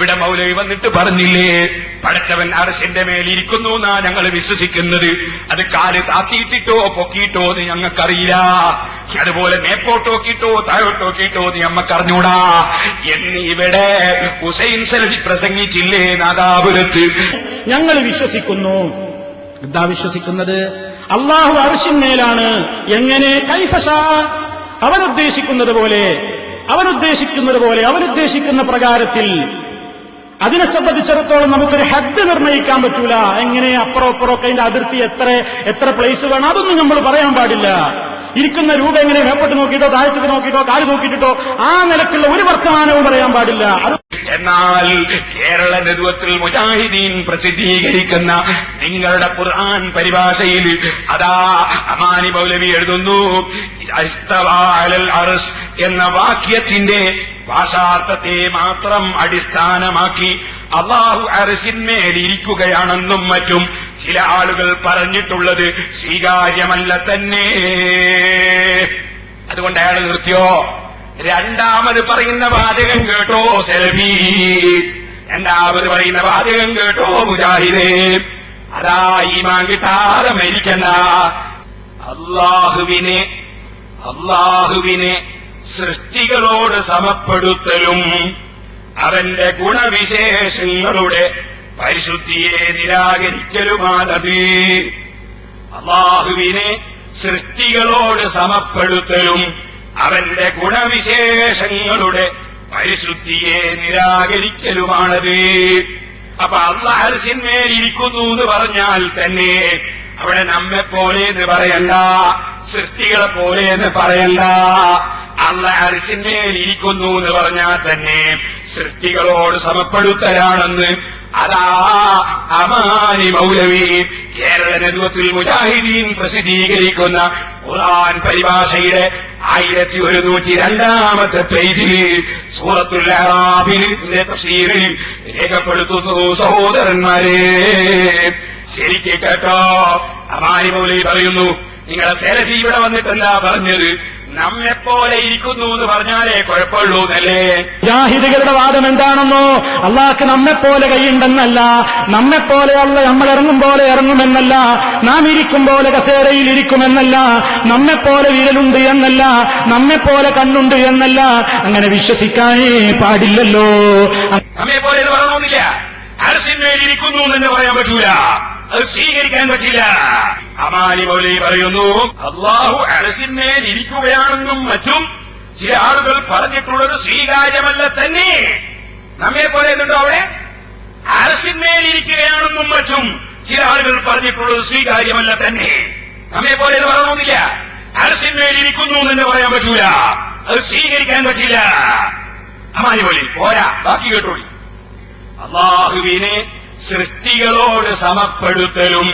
ഇവിടെ മൗലവി വന്നിട്ട് പറഞ്ഞില്ലേ, പടച്ചവൻ അർശിന്റെ മേലിരിക്കുന്നു എന്നാ ഞങ്ങൾ വിശ്വസിക്കുന്നത്. അത് കാല് താത്തിയിട്ടിട്ടോ പൊക്കിയിട്ടോ എന്ന് ഞങ്ങൾക്കറിയില്ല. അതുപോലെ മേപ്പോട്ടോക്കിയിട്ടോ താഴോട്ടോക്കിയിട്ടോ എന്ന് ഞമ്മക്കറിഞ്ഞൂടാ എന്ന് ഇവിടെ ഹുസൈൻ സലഫി പ്രസംഗിച്ചില്ലേ നാദാപുരത്ത്. ഞങ്ങൾ വിശ്വസിക്കുന്നു. എന്താ വിശ്വസിക്കുന്നത്? അള്ളാഹു അർശിന്മേലാണ്. എങ്ങനെ? കൈഫശാ, അവനുദ്ദേശിക്കുന്നത് പോലെ, അവനുദ്ദേശിക്കുന്ന പ്രകാരത്തിൽ. അതിനെ സംബന്ധിച്ചിടത്തോളം നമുക്കൊരു ഹദ് നിർണ്ണയിക്കാൻ പറ്റൂല. എങ്ങനെ അപ്പുറമൊക്കെ അതിന്റെ അതിർത്തി എത്ര പ്ലേസ് വേണം അതൊന്നും നമ്മൾ പറയാൻ പാടില്ല. ഇരിക്കുന്ന രൂപ എങ്ങനെ മേപ്പോട്ട് നോക്കിയിട്ടോ താഴത്തേക്ക് നോക്കിയിട്ടോ കാല് നോക്കിയിട്ടോ ആ നിലക്കുള്ള ഒരു വർത്തമാനവും പറയാൻ പാടില്ല. എന്നാൽ കേരള നേതൃത്വത്തിൽ മുജാഹിദീൻ പ്രസിദ്ധീകരിക്കുന്ന നിങ്ങളുടെ ഖുർആൻ പരിഭാഷയിൽ അതാ അമാനി മൗലവി എഴുതുന്നു, ഇസ്തവാ അലൽ അർശ് എന്ന വാക്യത്തിന്റെ ഭാഷാർത്ഥത്തെ മാത്രം അടിസ്ഥാനമാക്കി അല്ലാഹു അർശിന്മേലിരിക്കുകയാണെന്നും മറ്റും ചില ആളുകൾ പറഞ്ഞിട്ടുള്ളത് സ്വീകാര്യമല്ല തന്നെ. അതുകൊണ്ട് അയാൾ നിർത്തിയോ? രണ്ടാമത് പറയുന്ന വാചകം കേട്ടോ സെൽഫി, രണ്ടാമത് പറയുന്ന വാചകം കേട്ടോ മുജാഹിദേ. അതാ ഈമാൻ കിട്ടാതെ മരിക്കണ്ട. അല്ലാഹുവിനെ സൃഷ്ടികളോട് സമപ്പെടുത്തലും അവന്റെ ഗുണവിശേഷങ്ങളുടെ പരിശുദ്ധിയെ നിരാകരിക്കലുമാണത്. അല്ലാഹുവിനെ സൃഷ്ടികളോട് സമപ്പെടുത്തലും അവന്റെ ഗുണവിശേഷങ്ങളുടെ പരിശുദ്ധിയെ നിരാകരിക്കലുമാണത്. അപ്പൊ അല്ലാഹു അർശിന്മേലിരിക്കുന്നു എന്ന് പറഞ്ഞാൽ തന്നെ അവിടെ നമ്മെപ്പോലെ എന്ന് പറയണ്ട, സൃഷ്ടികളെ പോലെ എന്ന് പറയണ്ട. അല്ലാഹു അർശിന്മേലിരിക്കുന്നു എന്ന് പറഞ്ഞാൽ തന്നെ സൃഷ്ടികളോട് സമപ്പെടുത്തലാണെന്ന് അതാ അമാനി മൗലവി കേരള നേതൃത്വത്തിൽ മുജാഹിദീൻ പ്രസിദ്ധീകരിക്കുന്ന ഖുർആൻ പരിഭാഷയുടെ 1102 പേജിൽ സൂറത്തുൽ അറാഫിലെ തഫ്സീറിൽ രേഖപ്പെടുത്തുന്നു. സഹോദരന്മാരെ ശരിക്ക് കേട്ടോ, അമാനി മൗലവി പറയുന്നു, നിങ്ങളെ സെലഫി ഇവിടെ വന്നിട്ടല്ല പറഞ്ഞത് നമ്മെപ്പോലെ ഇരിക്കുന്നു എന്ന് പറഞ്ഞാലേ കുഴപ്പമുള്ളൂ എന്നല്ലേ. ജാഹിദുകളുടെ വാദം എന്താണെന്നോ, അള്ളാഹ്ക്ക് നമ്മെപ്പോലെ കൈയുണ്ടെന്നല്ല, നമ്മെപ്പോലെ അല്ല നമ്മൾ ഇറങ്ങും പോലെ ഇറങ്ങുമെന്നല്ല, നാം ഇരിക്കും പോലെ കസേരയിൽ ഇരിക്കുമെന്നല്ല, നമ്മെപ്പോലെ വിരലുണ്ട് എന്നല്ല, നമ്മെപ്പോലെ കണ്ണുണ്ട് എന്നല്ല. അങ്ങനെ വിശ്വസിക്കാനേ പാടില്ലല്ലോ. നമ്മെപ്പോലെ എന്ന് പറയണമെന്നില്ല. അർശിന്മേലിരിക്കുന്നു എന്ന് പറയാൻ പറ്റൂല, അത് സ്വീകരിക്കാൻ പറ്റില്ല. അമാനി മൗലവി പറയുന്നു, അല്ലാഹു അർശിന്മേൽ ഇരിക്കുകയാണെന്നും മറ്റും ചില ആളുകൾ പറഞ്ഞിട്ടുള്ളത് സ്വീകാര്യമല്ല തന്നെ. നമ്മെപ്പോലെ എന്നുണ്ടോ അവിടെ? അർശിന്മേൽ ഇരിക്കുകയാണെന്നും മറ്റും ചില ആളുകൾ പറഞ്ഞിട്ടുള്ളത് സ്വീകാര്യമല്ല തന്നെ. നമ്മെപ്പോലെ എന്ന് പറയണമെന്നില്ല. അർശിന്മേൽ ഇരിക്കുന്നു എന്ന് പറയാൻ പറ്റൂല, അത് സ്വീകരിക്കാൻ പറ്റില്ല. അമാനി മൗലവി പോരാ, ബാക്കി കേട്ടോളി. അല്ലാഹുവിനെ സൃഷ്ടികളോട് സമപ്പെടുത്തലും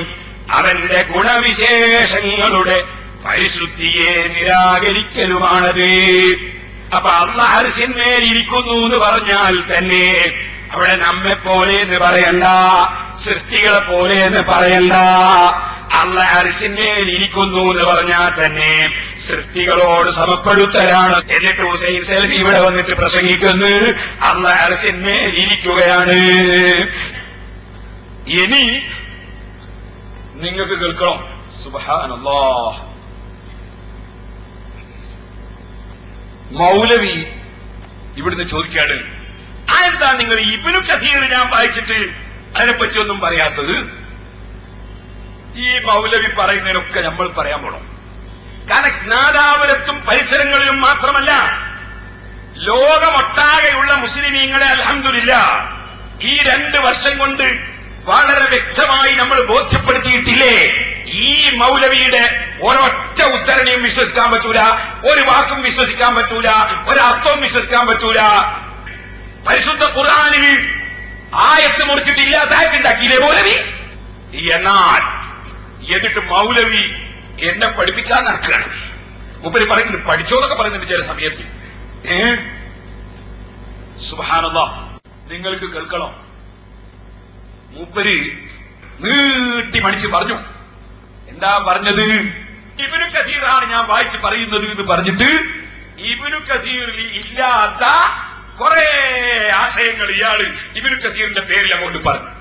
അവന്റെ ഗുണവിശേഷങ്ങളുടെ പരിശുദ്ധിയെ നിരാകരിക്കലുമാണത്. അപ്പൊ അല്ലാഹു അർശിന്മേൽ ഇരിക്കുന്നു എന്ന് പറഞ്ഞാൽ തന്നെ അവിടെ നമ്മെപ്പോലെ എന്ന് പറയണ്ട, സൃഷ്ടികളെ പോലെ എന്ന് പറയണ്ട. അല്ലാഹു അർശിന്മേൽ ഇരിക്കുന്നു എന്ന് പറഞ്ഞാൽ തന്നെ സൃഷ്ടികളോട് സമപ്പെടുത്തലാണ്. എന്നിട്ട് ഹുസൈൻ സലഫി ഇവിടെ വന്നിട്ട് പ്രസംഗിക്കുന്നു, അല്ലാഹു അർശിന്മേൽ ഇരിക്കുകയാണ്. ഇനി നിങ്ങൾക്ക് കേൾക്കണം. സുബ്ഹാനല്ലാഹ്, മൗലവി ഇവിടുന്ന് ചോദിക്കാണ്, അതെന്താ നിങ്ങൾ ഇബ്നു കസീർ ഞാൻ വായിച്ചിട്ട് അതിനെപ്പറ്റിയൊന്നും പറയാത്തത്? ഈ മൗലവി പറയുന്നതിനൊക്കെ നമ്മൾ പറയാൻ പോണം. കാരണം നാദാപുരത്തും പരിസരങ്ങളിലും മാത്രമല്ല, ലോകമൊട്ടാകെയുള്ള മുസ്ലിമീങ്ങളെ അൽഹംദുലില്ലാഹ് ഈ 2 വർഷം കൊണ്ട് വളരെ വ്യക്തമായി നമ്മൾ ബോധ്യപ്പെടുത്തിയിട്ടില്ലേ, ഈ മൗലവിയുടെ ഒരൊറ്റ ഉദ്ധരണിയും വിശ്വസിക്കാൻ പറ്റൂല, ഒരു വാക്കും വിശ്വസിക്കാൻ പറ്റൂല, ഒരർത്ഥവും വിശ്വസിക്കാൻ പറ്റൂല. പരിശുദ്ധ ഖുർആനിൽ ആയത്ത് മുറിച്ചിട്ട് ഇല്ലാതായിട്ടുണ്ടാക്കിയില്ലേ മൗലവി? എന്നാൽ എന്നിട്ട് മൗലവി എന്നെ പഠിപ്പിക്കാൻ നടക്കുകയാണ്. മൂപ്പര് പറയുന്നുണ്ട്, പഠിച്ചോന്നൊക്കെ പറയുന്നുണ്ട് ചില സമയത്ത്. സുബ്ഹാനല്ലാഹ്, നിങ്ങൾക്ക് കേൾക്കണം. മൂപ്പര് നീട്ടി മണിച്ച് പറഞ്ഞു. എന്താ പറഞ്ഞത്? ഇബ്നു കസീറാണ് ഞാൻ വായിച്ച് പറയുന്നത് എന്ന് പറഞ്ഞിട്ട് ഇബ്നു കസീറിൽ ഇല്ലാത്ത കുറെ ആശയങ്ങൾ ഇയാള് ഇബ്നു കസീറിന്റെ പേരിൽ അങ്ങോട്ട് പറഞ്ഞു.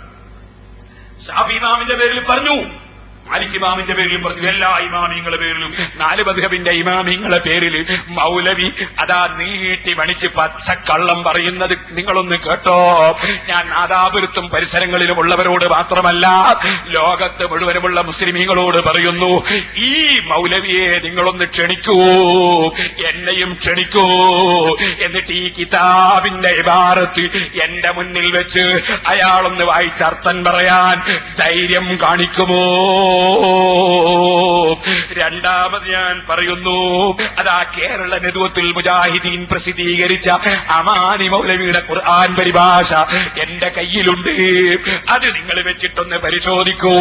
ഷാഫി ഇമാമിന്റെ പേരിൽ പറഞ്ഞു, മാലിക് ഇമാമിന്റെ പേരിൽ പറഞ്ഞു, എല്ലാ ഇമാമിങ്ങളുടെ പേരിലും 4 മദ്ഹബിന്റെ ഇമാമിങ്ങളുടെ പേരിൽ മൗലവി അതാ നീട്ടി വണിച്ച് പച്ചക്കള്ളം പറയുന്നത് നിങ്ങളൊന്ന് കേട്ടോ. ഞാൻ നാദാപുരത്തും പരിസരങ്ങളിലും ഉള്ളവരോട് മാത്രമല്ല, ലോകത്ത് മുഴുവനുമുള്ള മുസ്ലിമീങ്ങളോട് പറയുന്നു, ഈ മൗലവിയെ നിങ്ങളൊന്ന് ക്ഷണിക്കൂ, എന്നെയും ക്ഷണിക്കൂ. എന്നിട്ട് ഈ കിതാബിന്റെ ഇബാറത്ത് എന്റെ മുന്നിൽ വെച്ച് അയാളൊന്ന് വായിച്ചർത്ഥം പറയാൻ ധൈര്യം കാണിക്കുമോ? രണ്ടാമത് ഞാൻ പറയുന്നു, അതാ കേരള നേതൃത്വത്തിൽ മുജാഹിദീൻ പ്രസിദ്ധീകരിച്ച അമാനി മൗലവിയുടെ ഖുർആൻ പരിഭാഷ എന്റെ കയ്യിലുണ്ട്. അത് നിങ്ങൾ വെച്ചിട്ടൊന്ന് പരിശോധിക്കൂ.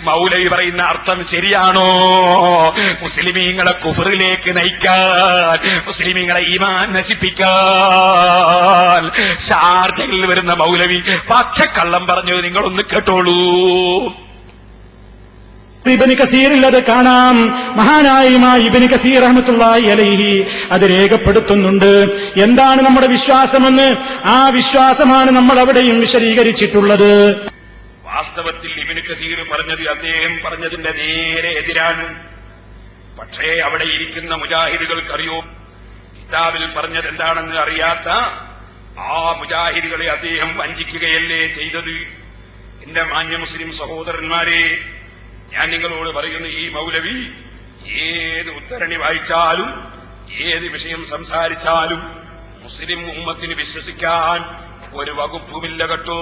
മൗലവി പറയുന്ന അർത്ഥം ശരിയാണോ? മുസ്ലിമീങ്ങളെ കുഫറിലേക്ക് നയിക്കാൻ, മുസ്ലിമീങ്ങളെ ഈമാൻ നശിപ്പിക്കാൻ ഷാർജയിൽ വരുന്ന മൗലവി പച്ചക്കള്ളം പറഞ്ഞത് നിങ്ങളൊന്ന് കേട്ടോളൂ. ഇബ്നു കസീറിൽ അത് കാണാം. മഹാനായ ഇബ്നു കസീർ റഹ്മത്തുള്ളാഹി അലൈഹി അത് രേഖപ്പെടുത്തുന്നുണ്ട്. എന്താണ് നമ്മുടെ വിശ്വാസമെന്ന്? ആ വിശ്വാസമാണ് നമ്മൾ അവിടെയും വിശദീകരിച്ചിട്ടുള്ളത്. വാസ്തവത്തിൽ ഇബ്നു കസീർ പറഞ്ഞത് അദ്ദേഹം പറഞ്ഞതിന്റെ നേരെ എതിരാണ്. പക്ഷേ അവിടെ ഇരിക്കുന്ന മുജാഹിദുകൾക്കറിയോ കിതാബിൽ പറഞ്ഞത് എന്താണെന്ന് അറിയാത്ത ആ മുജാഹിദുകളെ അദ്ദേഹം വഞ്ചിക്കുകയല്ലേ ചെയ്തത്. എന്റെ മാന്യ മുസ്ലിം സഹോദരന്മാരെ, ഞാൻ നിങ്ങളോട് പറയുന്നു, ഈ മൗലവി ഏത് ഉദ്ധരണി വായിച്ചാലും ഏത് വിഷയം സംസാരിച്ചാലും മുസ്ലിം ഉമ്മത്തിന് വിശ്വസിക്കാൻ ഒരു വകുപ്പുമില്ല കേട്ടോ.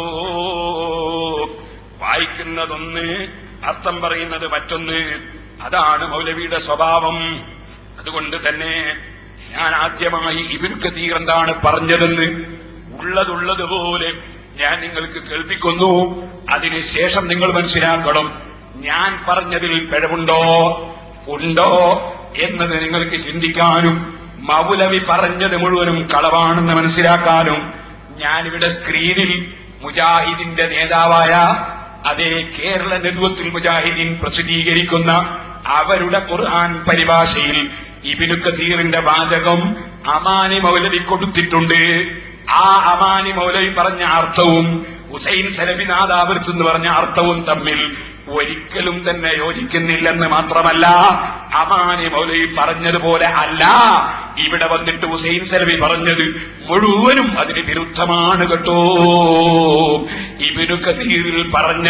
വായിക്കുന്നതൊന്ന്, അർത്ഥം പറയുന്നത് മറ്റൊന്ന്. അതാണ് മൗലവിയുടെ സ്വഭാവം. അതുകൊണ്ട് തന്നെ ഞാൻ ആദ്യമായി ഇബ്നു കസീർ എന്താണ് പറഞ്ഞതെന്ന് ഉള്ളതുള്ളതുപോലെ ഞാൻ നിങ്ങൾക്ക് കേൾപ്പിക്കുന്നു. അതിനുശേഷം നിങ്ങൾ മനസ്സിലാക്കണം, ഞാൻ പറഞ്ഞതിൽ പിഴവുണ്ടോ ഉണ്ടോ എന്നത് നിങ്ങൾക്ക് ചിന്തിക്കാനും മൗലവി പറഞ്ഞത് മുഴുവനും കളവാണെന്ന് മനസ്സിലാക്കാനും ഞാനിവിടെ സ്ക്രീനിൽ മുജാഹിദിന്റെ നേതാവായ അതേ കേരള നേതൃത്വത്തിൽ മുജാഹിദീൻ പ്രസിദ്ധീകരിക്കുന്ന അവരുടെ ഖുർആൻ പരിഭാഷയിൽ ഇബ്നു കസീറിന്റെ വാചകം അമാനി മൗലവി കൊടുത്തിട്ടുണ്ട്. ആ അമാനി മൗലവി പറഞ്ഞ അർത്ഥവും ഹുസൈൻ സലഫി നാദാപുരത്ത് എന്ന് പറഞ്ഞ അർത്ഥവും തമ്മിൽ ഒരിക്കലും തന്നെ യോജിക്കുന്നില്ലെന്ന് മാത്രമല്ല, അമാനി മൗലവി പറഞ്ഞതുപോലെ അല്ല ഇവിടെ വന്നിട്ട് ഹുസൈൻ സലഫി പറഞ്ഞത് മുഴുവനും അതിന് വിരുദ്ധമാണ് കേട്ടോ. ഇബ്നു കസീറിൽ പറഞ്ഞ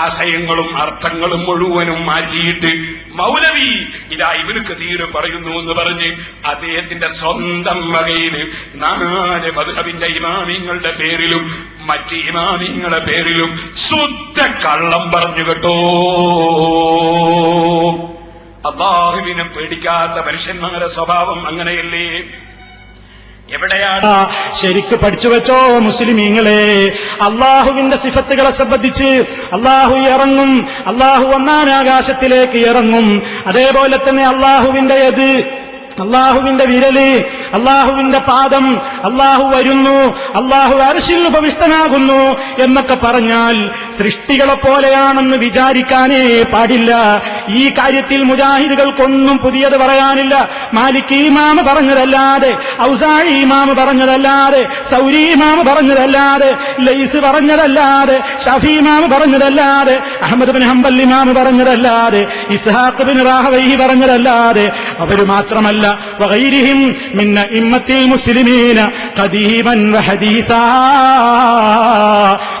ആശയങ്ങളും അർത്ഥങ്ങളും മുഴുവനും മാറ്റിയിട്ട് മൗലവി ഇതാ ഇബ്നു കസീർ പറയുന്നു എന്ന് പറഞ്ഞ് അദ്ദേഹത്തിന്റെ സ്വന്തം വകയിൽ 4 മദ്ഹബിന്റെ ഇമാമിങ്ങളുടെ പേരിലും മറ്റ് ഇമാമിങ്ങളുടെ പേരിലും ശുദ്ധ കള്ളം പറഞ്ഞു കേട്ടോ. അല്ലാഹുവിനെ പേടിക്കാത്ത മനുഷ്യന്മാരുടെ സ്വഭാവം അങ്ങനെയല്ലേ? എവിടെയാണ്? ശരിക്ക് പഠിച്ചു വെച്ചോ മുസ്ലിമീങ്ങളെ. അള്ളാഹുവിന്റെ സിഫത്തുകളെ സംബന്ധിച്ച് അള്ളാഹു ഇറങ്ങും, അള്ളാഹു 1-ാം ആകാശത്തിലേക്ക് ഇറങ്ങും. അതേപോലെ തന്നെ അള്ളാഹുവിന്റെ യദ്, അള്ളാഹുവിന്റെ വിരല്, അള്ളാഹുവിന്റെ പാദം, അള്ളാഹു വരുന്നു, അള്ളാഹു അർശിൽ ഉപവിഷ്ടനാകുന്നു എന്നൊക്കെ പറഞ്ഞാൽ സൃഷ്ടികളെ പോലെയാണെന്ന് വിചാരിക്കാനേ പാടില്ല. ഈ കാര്യത്തിൽ മുജാഹിദുകൾക്കൊന്നും പുതിയത് പറയാനില്ല. മാലിക് ഇമാം പറഞ്ഞതല്ലാതെ, ഔസാഇ ഇമാം പറഞ്ഞതല്ലാതെ, സൗരി ഇമാം പറഞ്ഞതല്ലാതെ, ലൈസ് പറഞ്ഞതല്ലാതെ, ഷാഫി ഇമാം പറഞ്ഞതല്ലാതെ, അഹ്മദ് ബിൻ ഹംബൽ ഇമാം പറഞ്ഞതല്ലാതെ, ഇസ്ഹാഖ് ബിൻ റാഹവൈഹി പറഞ്ഞതല്ലാതെ അവർ മാത്രമല്ല വഗൈരിഹിം മിൻ അഇമ്മത്തിൽ മുസ്ലിമീന ഖദീമൻ വഹദീസാ,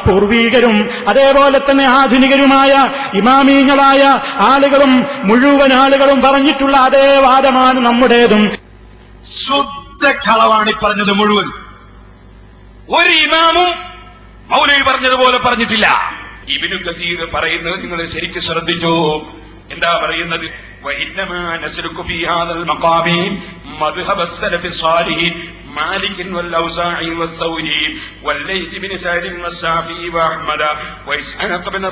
പൂർവീകരും അതേപോലെ തന്നെ ആധുനികരുമായ ഇമാമീങ്ങളായ ആളുകളും മുഴുവൻ ആളുകളും പറഞ്ഞിട്ടുള്ള അതേ വാദമാണ് നമ്മുടേതും. ശുദ്ധ കളവാണ് പറഞ്ഞത് മുഴുവൻ. ഒരു ഇമാമും മൗലവി പറഞ്ഞതുപോലെ പറഞ്ഞിട്ടില്ല. ഇബ്നു കസീർ പറയുന്നത് നിങ്ങൾ ശരിക്കും ശ്രദ്ധിച്ചോ. എന്താ പറയുന്നത്? وإنما نسلك في هذا المقام مذهب السلف الصالح مالك والأوزاعي والثوري والليث بن سعد والشافعي وأحمد وإسحاق بن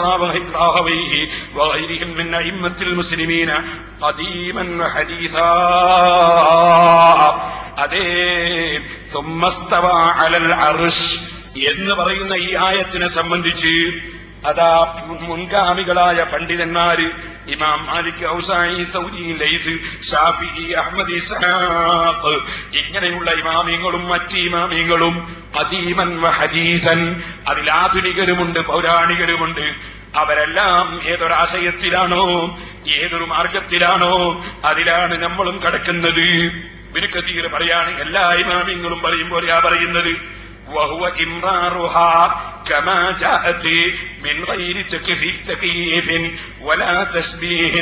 راهويه وغيرهم من أئمة المسلمين قديما وحديثا. അതേ ثم استوى على العرش എന്ന് പറയുന്ന ഈ ആയത്തിനെ സംബന്ധിച്ച് അതാ മുൻഗാമികളായ പണ്ഡിതന്മാര് ഇമാം മാലിക്, ഔസാഇ, സൗരി, ലൈസ്, ഷാഫിഈ, അഹ്മദ്, ഇസ്ഹാഖ് ഇങ്ങനെയുള്ള ഇമാമിങ്ങളും മറ്റ് ഇമാമിങ്ങളും ഖദീമൻ വ ഹദീസൻ, അതിലാധുനികരുമുണ്ട് പൗരാണികരുമുണ്ട്. അവരെല്ലാം ഏതൊരാശയത്തിലാണോ ഏതൊരു മാർഗത്തിലാണോ അതിലാണ് നമ്മളും കിടക്കുന്നത്. ഇബ്നു കസീർ പറയാണ്, എല്ലാ ഇമാമിങ്ങളും പറയുമ്പോഴാ പറയുന്നത് وهو إمرارها كما جاءت من غير تكييف ولا تشبيه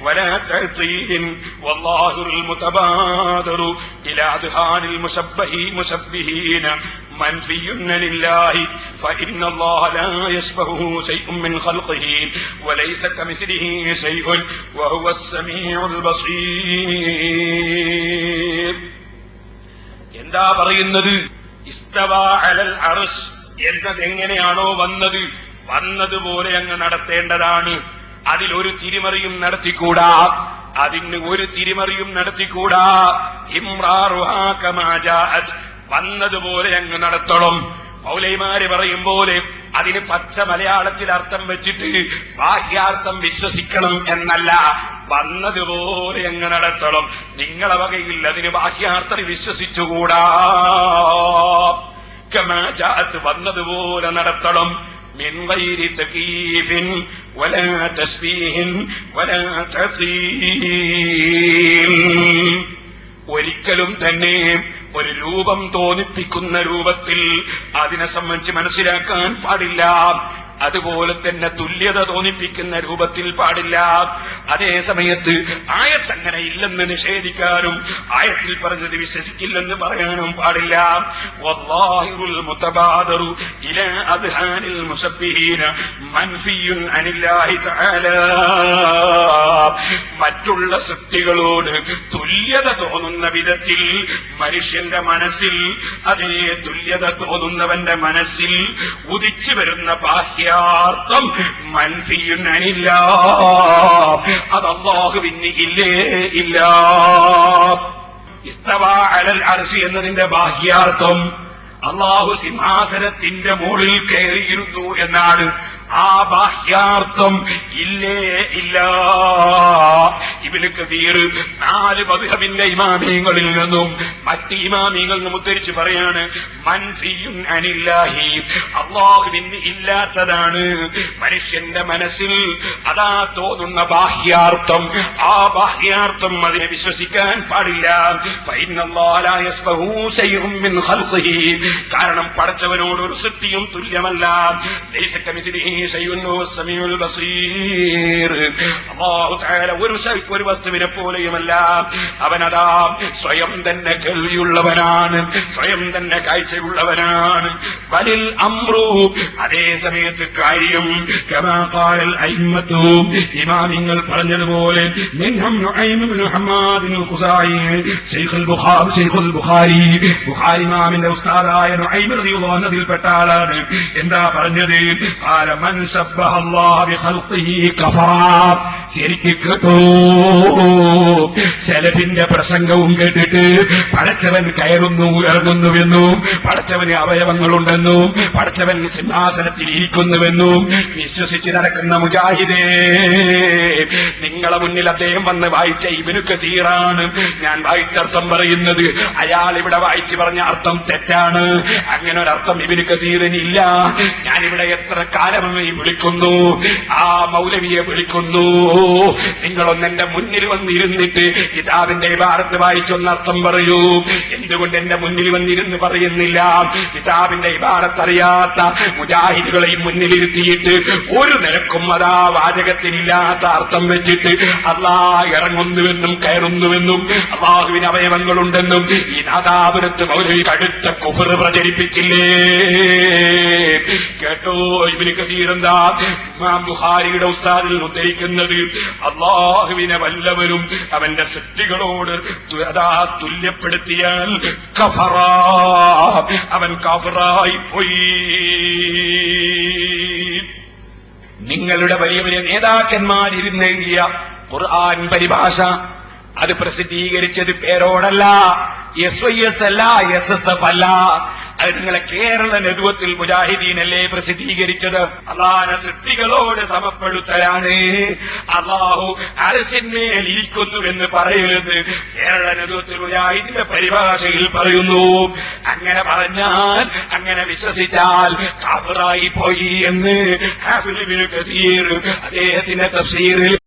ولا تعطيل والله المتبادر إلى أذهان المشبهين منفي لله فإن الله لا يشبهه شيء من خلقه وليس كمثله شيء وهو السميع البصير. എന്താ പറയുന്നത്? ഇസ്തവാ അലൽ അർശ് എന്നത് എങ്ങനെയാണോ വന്നതുപോലെ അങ്ങ് നടത്തേണ്ടതാണ്. അതിലൊരു തിരിമറിയും നടത്തിക്കൂടാ, അതിന് ഒരു തിരിമറിയും നടത്തിക്കൂടാ. ഇംറാറുഹാ കമാ ജാഅത്, വന്നതുപോലെ അങ്ങ് നടത്തണം. മൗലൈമാര് പറയും പോലെ അതിന് പച്ച മലയാളത്തിൽ അർത്ഥം വെച്ചിട്ട് ബാഹ്യാർത്ഥം വിശ്വസിക്കണം എന്നല്ല, വന്നതുപോലെ അങ്ങ് നടത്തണം. നിങ്ങളെ വകയിൽ അതിന് ബാഹ്യാർത്ഥം വിശ്വസിച്ചുകൂടാ. കമാ ജാഅത്, വന്നതുപോലെ നടത്തണം. മിൻ ഗൈരി തകീഫിൻ വലാ തശ്ബീഹിൻ വലാ തഅ്തീൽ, ഒരിക്കലും തന്നെ ഒരു രൂപം തോന്നിപ്പിക്കുന്ന രൂപത്തിൽ അതിനെ സംബന്ധിച്ച് മനസ്സിലാക്കാൻ പാടില്ല. അതുപോലെ തന്നെ തുല്യത തോന്നിപ്പിക്കുന്ന രൂപത്തിൽ പാടില്ല. അതേ സമയത്ത് ആയത്തങ്ങനെ ഇല്ലെന്ന് നിഷേധിക്കാനും ആയത്തിൽ പറഞ്ഞത് വിശ്വസിക്കില്ലെന്ന് പറയാനും പാടില്ല. വല്ലാഹിറുൽ മുതബാദറു ഇലാ അദ്ഹാനിൽ മുശബ്ബിഹീന മൻഫിയുൻ അനില്ലാഹി തആല, മറ്റുള്ള സൃഷ്ടികളോട് തുല്യത തോന്നുന്ന വിധത്തിൽ മനുഷ്യന്റെ മനസ്സിൽ, അതേ തുല്യത തോന്നുന്നവന്റെ മനസ്സിൽ ഉദിച്ചു വരുന്ന ബാഹ്യാർത്ഥം മൻഫിയുൻ അനില്ലാഹ്, അത് അല്ലാഹുവിന് ഇല്ലേ ഇല്ല. ഇസ്തവാ അലൽ അർശി എന്നതിന്റെ ബാഹ്യാർത്ഥം അല്ലാഹു സിംഹാസനത്തിന്റെ മുകളിൽ കയറിയിരുന്നു എന്നാണ്. ആ ബാഹ്യാർത്ഥം ഇല്ലേ ഇല്ല. ഇബ്നു കസീർ 4 മദ്ഹബിന്റെ ഇമാമിങ്ങളിൽ നിന്നും മറ്റ് ഇമാമികളിൽ നിന്നും ഉദ്ധരിച്ച് പറയാണ്, മൻഫിയുൻ അനില്ലാഹി, അല്ലാഹുവിന് ഇല്ലാത്തതാണ് മനുഷ്യന്റെ മനസ്സിൽ അതാ തോന്നുന്ന ബാഹ്യാർത്ഥം. ആ ബാഹ്യാർത്ഥം അതിനെ വിശ്വസിക്കാൻ പാടില്ല. ഫഇന്നല്ലാഹ ലാ യസ്ബഹു ശൈഉൻ മിൻ ഖൽഖിഹി, കാരണം പടച്ചവനോട് ഒരു സൃഷ്ടിയും തുല്യമല്ല. ലൈസ കമിസ്ലിഹി ശൈഉൻ വഹുവ സമീഉൽ ബസീർ, അല്ലാഹു തആല ഒരു വസ്തുവിനെ പോലെയുമല്ല. അവനതാ സ്വയം തന്നെ കേൾവിയുള്ളവനാണ്, സ്വയം തന്നെ കാഴ്ചയുള്ളവനാണ്. ബലിൽ അംറു, അതേ സമയത്ത് കാര്യം കമാ ഖാലൽ അയിമ്മത്തു, ഇമാമിങ്ങൾ പറഞ്ഞതുപോലെ, മിൻഹും നുഐം ഇബ്നു ഹമ്മാദ് അൽ-ഖുസായി ശൈഖുൽ ബുഖാരി, ബുഖാരി ഇമാമിന്റെ ഉസ്താദായ നുഐം റളിയല്ലാഹു അൻഹു പെട്ട ആളാണ്. എന്താ പറഞ്ഞത്? ഖാല മൻ സബ്ബഹ അല്ലാഹ ബിഖൽഖിഹി കഫറ. ശരിക്ക് കേട്ടോ, സലഫിന്റെ പ്രസംഗവും കേട്ടിട്ട് പടച്ചവൻ കയറുന്നു ഇറങ്ങുന്നുവെന്നും പടച്ചവന് അവയവങ്ങളുണ്ടെന്നും പടച്ചവൻ സിംഹാസനത്തിൽ ഇരിക്കുന്നുവെന്നും വിശ്വസിച്ച് നടക്കുന്ന മുജാഹിദേ, നിങ്ങളെ മുന്നിൽ അദ്ദേഹം വന്ന് വായിച്ച ഇബ്നു കസീറാണ് ഞാൻ വായിച്ചർത്ഥം പറയുന്നത്. അയാൾ ഇവിടെ വായിച്ചു പറഞ്ഞ അർത്ഥം തെറ്റാണ്. അങ്ങനെ ഒരർത്ഥം ഇബ്നു കസീറിന് ഇല്ല. ഞാനിവിടെ എത്ര കാലമായി വിളിക്കുന്നു, ആ മൗലവിയെ വിളിക്കുന്നു, നിങ്ങളൊന്ന് എന്റെ മുന്നിൽ വന്നിരുന്നിട്ട് കിതാബിന്റെ ഇബാറത്ത് വായിച്ചൊന്നർത്ഥം പറയൂ. എന്തുകൊണ്ട് എന്റെ മുന്നിൽ വന്നിരുന്ന് പറയുന്നില്ല? കിതാബിന്റെ ഇബാറത്ത് അറിയാത്ത മുജാഹിദുകളെയും മുന്നിലിരുത്തിയിട്ട് ഒരു നിരക്കും അതാ വാചകത്തിനില്ലാത്ത അർത്ഥം വെച്ചിട്ട് അല്ലാഹ് ഇറങ്ങുന്നുവെന്നും കയറുന്നുവെന്നും അല്ലാഹുവിന് അവയവങ്ങളുണ്ടെന്നും ഈ നാദാപുരത്ത് മൗലവി കടുത്ത കുഫർ പ്രചരിപ്പിച്ചില്ലേ? കേട്ടോ, ഇബ്നു കസീർ എന്താ ഇമാം ബുഖാരിയുടെ ഉസ്താദിൽ ഉദ്ധരിക്കുന്നത്? അല്ലാഹുവിനെ വല്ലവരും അവന്റെ സൃഷ്ടികളോട് അതാ തുല്യപ്പെടുത്തിയാൽ കഫറ, അവൻ കാഫിറായി പോയി. നിങ്ങളുടെ വലിയ വലിയ നേതാക്കന്മാരിരുന്നെഴുതിയ ഖുർആൻ പരിഭാഷ അത് പ്രസിദ്ധീകരിച്ചത് പേരോടല്ല, SYS അല്ല, SSF അല്ല, അത് നിങ്ങളെ കേരള നേതൃത്വത്തിൽ മുജാഹിദീനല്ലേ പ്രസിദ്ധീകരിച്ചത്. അള്ളാഹുവിനെ സൃഷ്ടികളോട് സമപ്പെടുത്തലാണ്. അള്ളാഹു അർശിന്മേൽ ഇരിക്കുന്നുവെന്ന് പറയുന്നത് കേരള നേതൃത്വത്തിൽ മുജാഹിദിന്റെ പരിഭാഷയിൽ പറയുന്നു. അങ്ങനെ പറഞ്ഞാൽ, അങ്ങനെ വിശ്വസിച്ചാൽ കാഫിറായി പോയി എന്ന് ഹാഫിദ് ഇബ്നു കസീർ അദ്ദേഹത്തിന്റെ തഫ്സീറിൽ